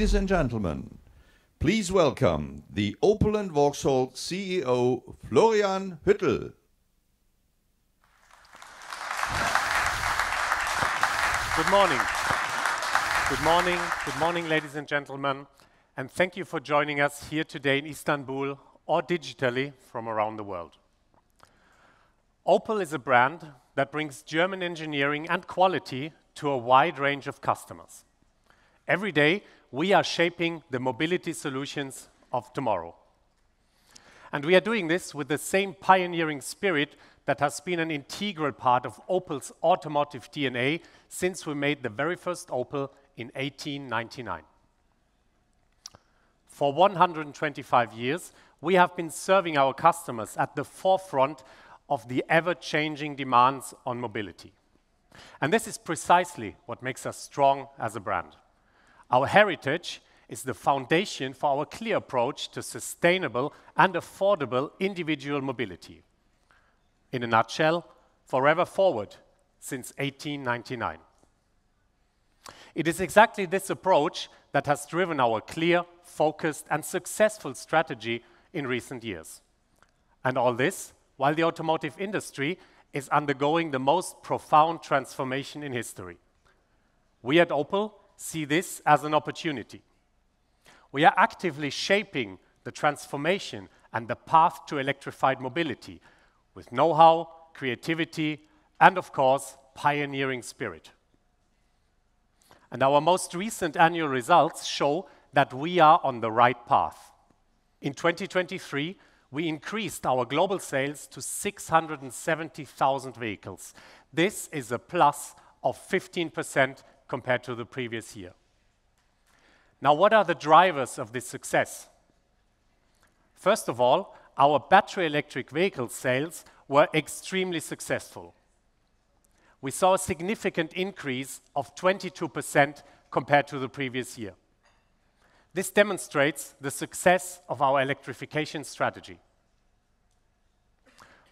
Ladies and gentlemen, please welcome the Opel and Vauxhall CEO, Florian Huettl. Good morning. Good morning. Good morning, ladies and gentlemen. And thank you for joining us here today in Istanbul or digitally from around the world. Opel is a brand that brings German engineering and quality to a wide range of customers. Every day, we are shaping the mobility solutions of tomorrow. And we are doing this with the same pioneering spirit that has been an integral part of Opel's automotive DNA since we made the very first Opel in 1899. For 125 years, we have been serving our customers at the forefront of the ever-changing demands on mobility. And this is precisely what makes us strong as a brand. Our heritage is the foundation for our clear approach to sustainable and affordable individual mobility. In a nutshell, forever forward since 1899. It is exactly this approach that has driven our clear, focused, and successful strategy in recent years. And all this while the automotive industry is undergoing the most profound transformation in history. We at Opel see this as an opportunity. We are actively shaping the transformation and the path to electrified mobility with know-how, creativity, and of course, pioneering spirit. And our most recent annual results show that we are on the right path. In 2023, we increased our global sales to 670,000 vehicles. This is a plus of 15% compared to the previous year. Now, what are the drivers of this success? First of all, our battery electric vehicle sales were extremely successful. We saw a significant increase of 22% compared to the previous year. This demonstrates the success of our electrification strategy.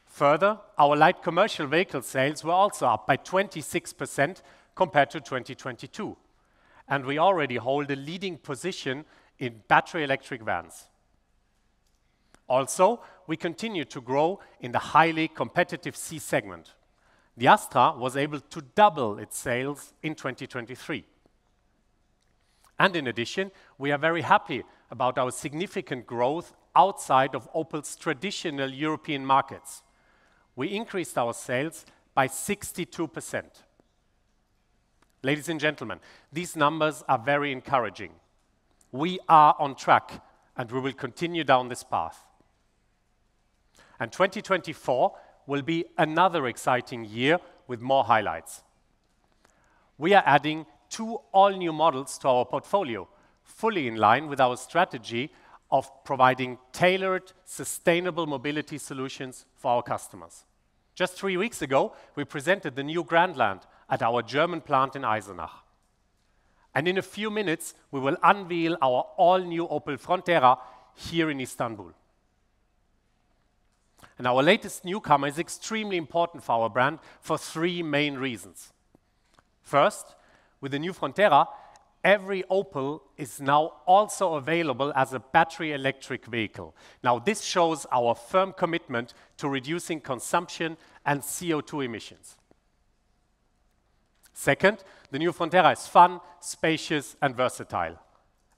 Further, our light commercial vehicle sales were also up by 26% compared to 2022, and we already hold a leading position in battery electric vans. Also, we continue to grow in the highly competitive C segment. The Astra was able to double its sales in 2023. And in addition, we are very happy about our significant growth outside of Opel's traditional European markets. We increased our sales by 62%. Ladies and gentlemen, these numbers are very encouraging. We are on track, and we will continue down this path. And 2024 will be another exciting year with more highlights. We are adding 2 all-new models to our portfolio, fully in line with our strategy of providing tailored, sustainable mobility solutions for our customers. Just 3 weeks ago, we presented the new Grandland at our German plant in Eisenach. And in a few minutes, we will unveil our all-new Opel Frontera here in Istanbul. And our latest newcomer is extremely important for our brand for 3 main reasons. First, with the new Frontera, every Opel is now also available as a battery electric vehicle. Now, this shows our firm commitment to reducing consumption and CO2 emissions. Second, the new Frontera is fun, spacious, and versatile.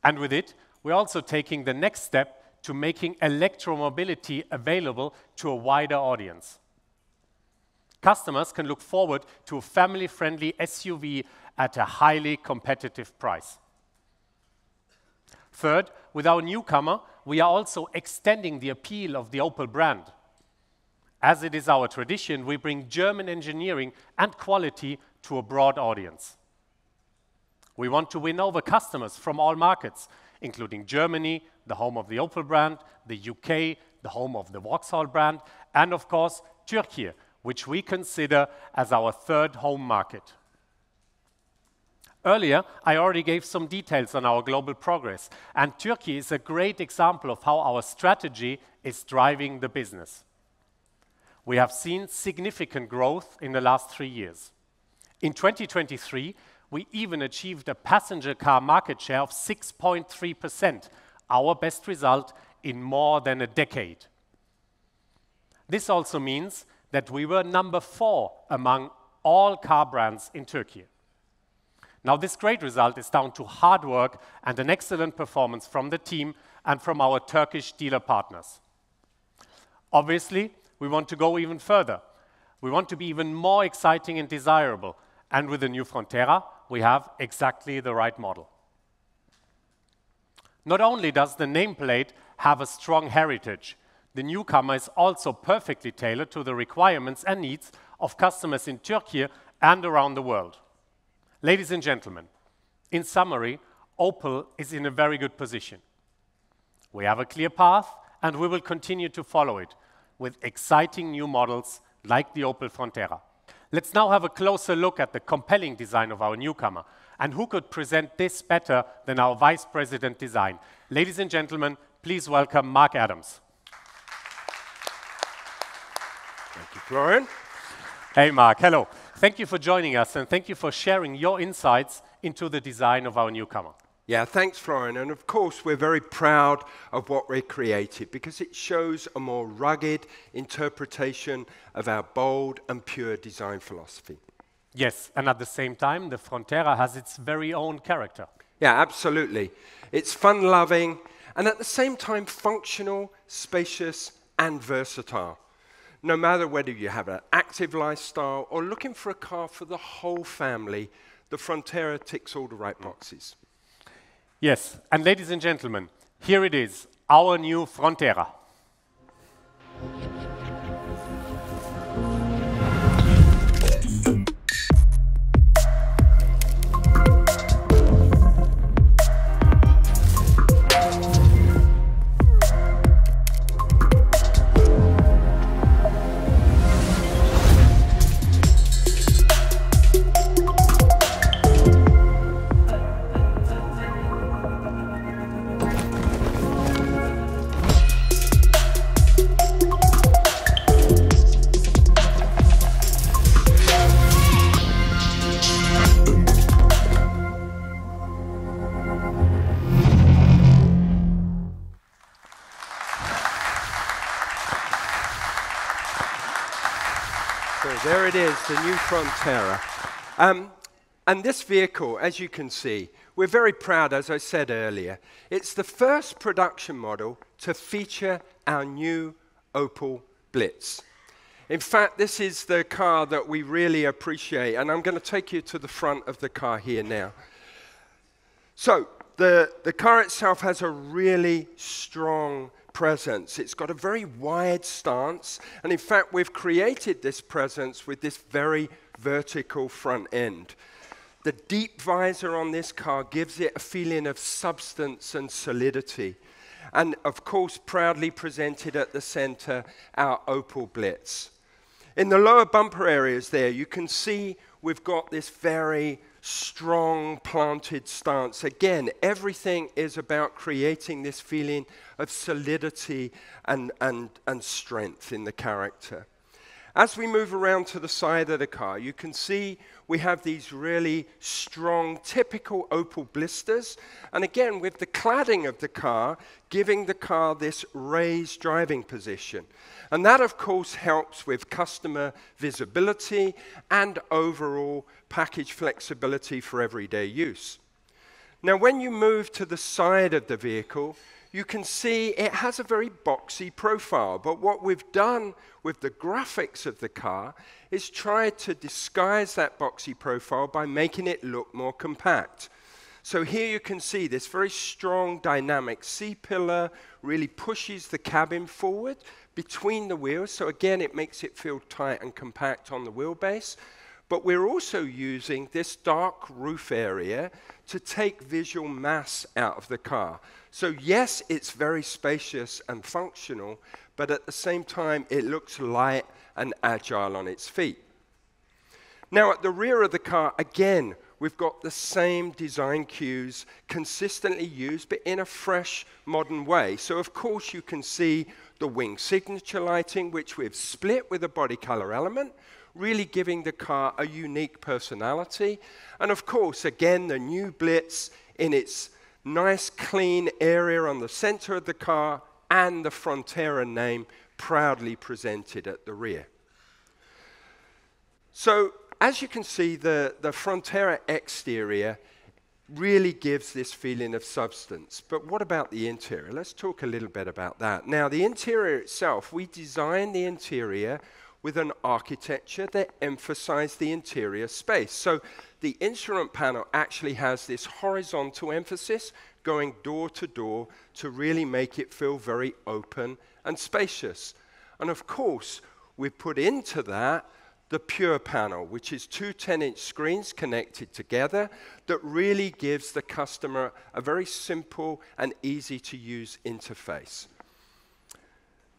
And with it, we're also taking the next step to making electromobility available to a wider audience. Customers can look forward to a family-friendly SUV at a highly competitive price. Third, with our newcomer, we are also extending the appeal of the Opel brand. As it is our tradition, we bring German engineering and quality to a broad audience. We want to win over customers from all markets, including Germany, the home of the Opel brand, the UK, the home of the Vauxhall brand, and of course, Turkey, which we consider as our 3rd home market. Earlier, I already gave some details on our global progress, and Turkey is a great example of how our strategy is driving the business. We have seen significant growth in the last 3 years. In 2023, we even achieved a passenger car market share of 6.3%, our best result in more than a decade. This also means that we were number 4 among all car brands in Turkey. Now, this great result is down to hard work and an excellent performance from the team and from our Turkish dealer partners. Obviously, we want to go even further. We want to be even more exciting and desirable. And with the new Frontera, we have exactly the right model. Not only does the nameplate have a strong heritage, the newcomer is also perfectly tailored to the requirements and needs of customers in Turkey and around the world. Ladies and gentlemen, in summary, Opel is in a very good position. We have a clear path, and we will continue to follow it with exciting new models like the Opel Frontera. Let's now have a closer look at the compelling design of our newcomer. And who could present this better than our Vice President Design? Ladies and gentlemen, please welcome Mark Adams. Thank you, Florian. Hey, Mark. Hello. Thank you for joining us, and thank you for sharing your insights into the design of our newcomer. Yeah, thanks, Florian. And of course, we're very proud of what we created because it shows a more rugged interpretation of our bold and pure design philosophy. Yes, and at the same time, the Frontera has its very own character. Yeah, absolutely. It's fun-loving and at the same time functional, spacious, and versatile. No matter whether you have an active lifestyle or looking for a car for the whole family, the Frontera ticks all the right boxes. Yes, and ladies and gentlemen, here it is, our new Frontera. There it is, the new Frontera. And this vehicle, as you can see, we're very proud, as I said earlier. It's the first production model to feature our new Opel Blitz. In fact, this is the car that we really appreciate, and I'm going to take you to the front of the car here now. So, the car itself has a really strong presence. It's got a very wide stance, and in fact, we've created this presence with this very vertical front end. The deep visor on this car gives it a feeling of substance and solidity. And of course, proudly presented at the center, our Opel Blitz. In the lower bumper areas there, you can see we've got this very strong planted stance. Again, everything is about creating this feeling of solidity and strength in the character. As we move around to the side of the car, you can see we have these really strong, typical Opel blisters. And again, with the cladding of the car, giving the car this raised driving position. And that, of course, helps with customer visibility and overall package flexibility for everyday use. Now, when you move to the side of the vehicle, you can see it has a very boxy profile, but what we've done with the graphics of the car is try to disguise that boxy profile by making it look more compact. So here you can see this very strong dynamic C-pillar really pushes the cabin forward between the wheels, so again it makes it feel tight and compact on the wheelbase. But we're also using this dark roof area to take visual mass out of the car. So yes, it's very spacious and functional, but at the same time, it looks light and agile on its feet. Now, at the rear of the car, again, we've got the same design cues consistently used, but in a fresh, modern way. So, of course, you can see the wing signature lighting, which we've split with a body color element. really giving the car a unique personality. And of course, again, the new Blitz in its nice clean area on the center of the car, and the Frontera name proudly presented at the rear. So as you can see, the Frontera exterior really gives this feeling of substance. But what about the interior? Let's talk a little bit about that. Now, the interior itself, we designed the interior with an architecture that emphasized the interior space. So the instrument panel actually has this horizontal emphasis going door to door to really make it feel very open and spacious. And of course, we put into that the Pure panel, which is two 10-inch screens connected together that really gives the customer a very simple and easy-to-use interface.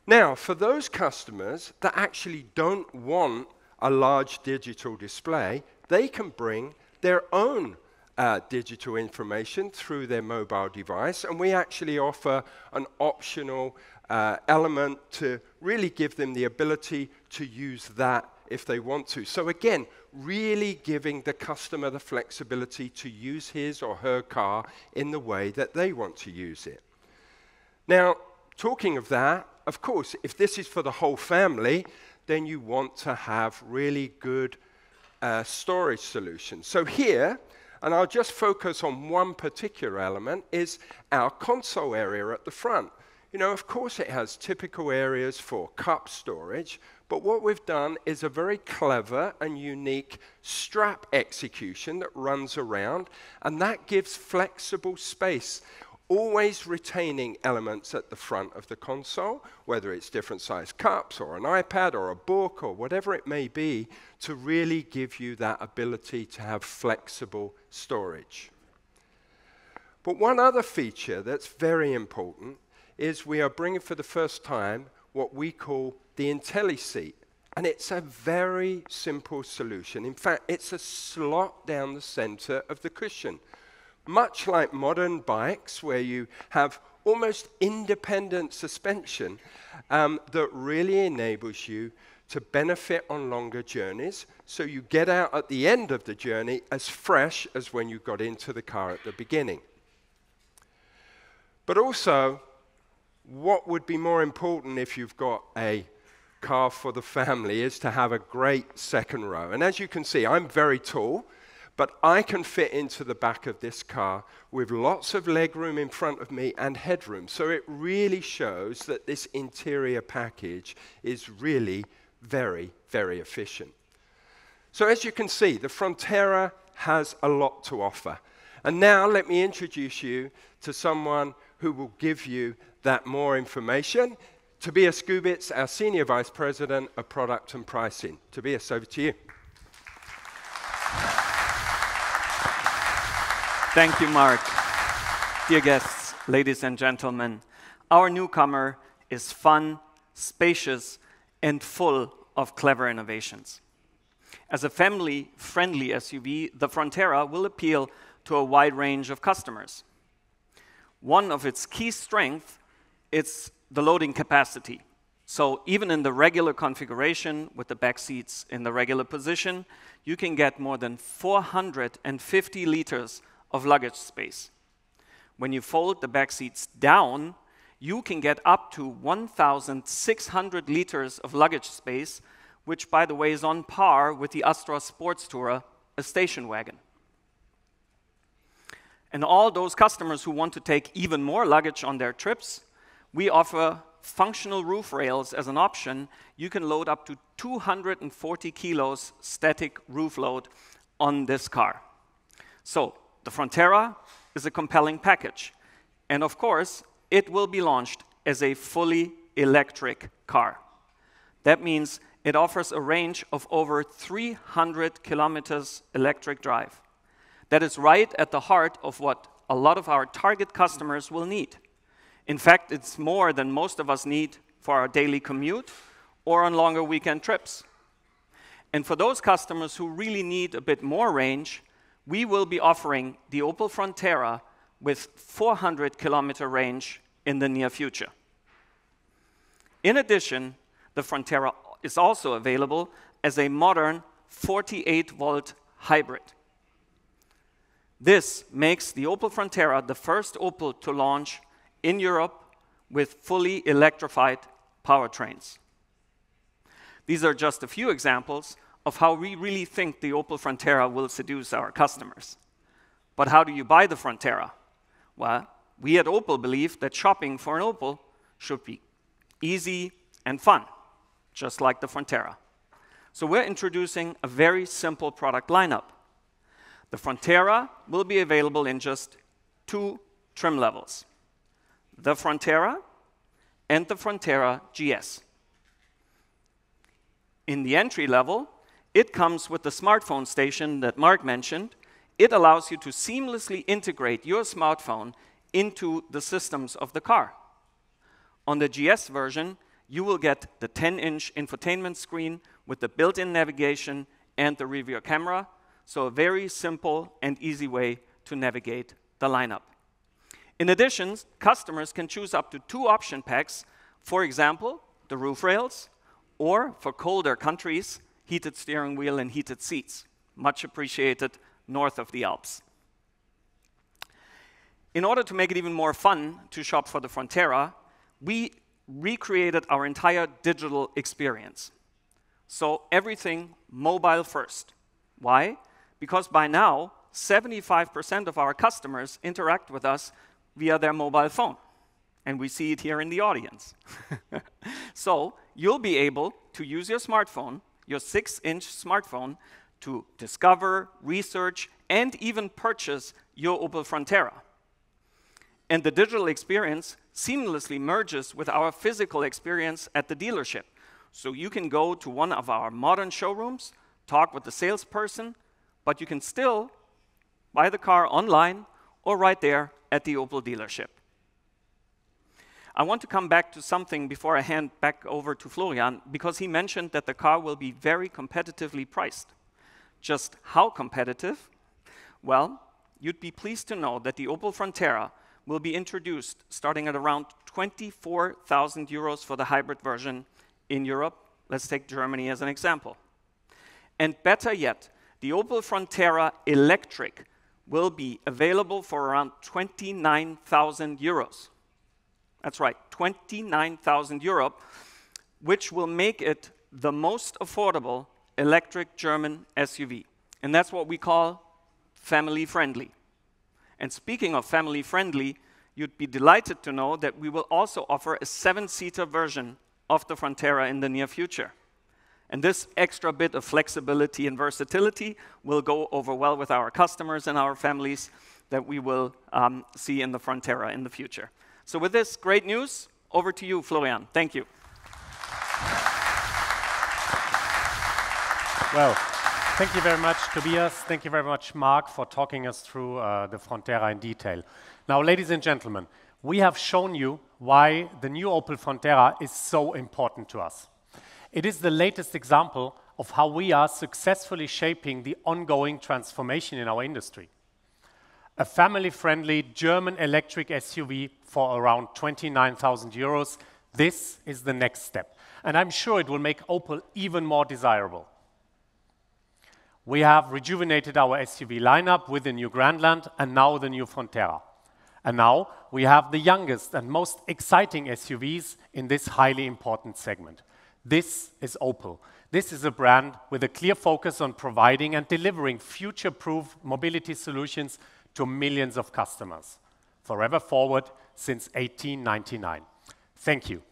Now, for those customers that actually don't want a large digital display, they can bring their own digital information through their mobile device, and we actually offer an optional element to really give them the ability to use that if they want to. So again, really giving the customer the flexibility to use his or her car in the way that they want to use it. Now, talking of that, of course, if this is for the whole family, then you want to have really good storage solutions. So here, and I'll just focus on one particular element, is our console area at the front. You know, of course it has typical areas for cup storage, but what we've done is a very clever and unique strap execution that runs around, and that gives flexible space, always retaining elements at the front of the console, whether it's different sized cups or an iPad or a book or whatever it may be, to really give you that ability to have flexible storage. But one other feature that's very important is we are bringing for the first time what we call the IntelliSeat. And it's a very simple solution. In fact, it's a slot down the center of the cushion. Much like modern bikes, where you have almost independent suspension that really enables you to benefit on longer journeys, so you get out at the end of the journey as fresh as when you got into the car at the beginning. But also, what would be more important if you've got a car for the family is to have a great second row. And as you can see, I'm very tall, but I can fit into the back of this car with lots of legroom in front of me and headroom. So it really shows that this interior package is really very, very efficient. So as you can see, the Frontera has a lot to offer. And now let me introduce you to someone who will give you that more information. Tobias Gubitz, our Senior Vice President of Product and Pricing. Tobias, over to you. Thank you, Mark. Dear guests, ladies and gentlemen, our newcomer is fun, spacious, and full of clever innovations. As a family-friendly SUV, the Frontera will appeal to a wide range of customers. One of its key strengths is the loading capacity. So even in the regular configuration with the back seats in the regular position, you can get more than 450 liters of luggage space. When you fold the back seats down, you can get up to 1,600 liters of luggage space, which, by the way, is on par with the Astra Sports Tourer, a station wagon. And all those customers who want to take even more luggage on their trips, we offer functional roof rails as an option. You can load up to 240 kilos static roof load on this car. So the Frontera is a compelling package. And of course, it will be launched as a fully electric car. That means it offers a range of over 300 kilometers electric drive. That is right at the heart of what a lot of our target customers will need. In fact, it's more than most of us need for our daily commute or on longer weekend trips. And for those customers who really need a bit more range, we will be offering the Opel Frontera with 400-kilometer range in the near future. In addition, the Frontera is also available as a modern 48-volt hybrid. This makes the Opel Frontera the first Opel to launch in Europe with fully electrified powertrains. These are just a few examples of how we really think the Opel Frontera will seduce our customers. But how do you buy the Frontera? Well, we at Opel believe that shopping for an Opel should be easy and fun, just like the Frontera. So we're introducing a very simple product lineup. The Frontera will be available in just 2 trim levels, the Frontera and the Frontera GS. In the entry level, it comes with the smartphone station that Mark mentioned. It allows you to seamlessly integrate your smartphone into the systems of the car. On the GS version, you will get the 10-inch infotainment screen with the built-in navigation and the rear camera, so a very simple and easy way to navigate the lineup. In addition, customers can choose up to 2 option packs, for example, the roof rails, or for colder countries, heated steering wheel and heated seats, much appreciated north of the Alps. In order to make it even more fun to shop for the Frontera, we recreated our entire digital experience. So everything mobile first. Why? Because by now, 75% of our customers interact with us via their mobile phone. And we see it here in the audience. So you'll be able to use your smartphone, your 6-inch smartphone, to discover, research, and even purchase your Opel Frontera. And the digital experience seamlessly merges with our physical experience at the dealership. So you can go to one of our modern showrooms, talk with the salesperson, but you can still buy the car online or right there at the Opel dealership. I want to come back to something before I hand back over to Florian, because he mentioned that the car will be very competitively priced. Just how competitive? Well, you'd be pleased to know that the Opel Frontera will be introduced starting at around 24,000 euros for the hybrid version in Europe. Let's take Germany as an example. And better yet, the Opel Frontera Electric will be available for around 29,000 euros. That's right, 29,000 euro, which will make it the most affordable electric German SUV. And that's what we call family-friendly. And speaking of family-friendly, you'd be delighted to know that we will also offer a 7-seater version of the Frontera in the near future. And this extra bit of flexibility and versatility will go over well with our customers and our families that we will see in the Frontera in the future. So with this great news, over to you, Florian. Thank you. Well, thank you very much, Tobias. Thank you very much, Mark, for talking us through the Frontera in detail. Now, ladies and gentlemen, we have shown you why the new Opel Frontera is so important to us. It is the latest example of how we are successfully shaping the ongoing transformation in our industry. A family-friendly German electric SUV for around 29,000 euros. This is the next step. And I'm sure it will make Opel even more desirable. We have rejuvenated our SUV lineup with the new Grandland and now the new Frontera. And now we have the youngest and most exciting SUVs in this highly important segment. This is Opel. This is a brand with a clear focus on providing and delivering future-proof mobility solutions to millions of customers. Forever forward since 1899. Thank you.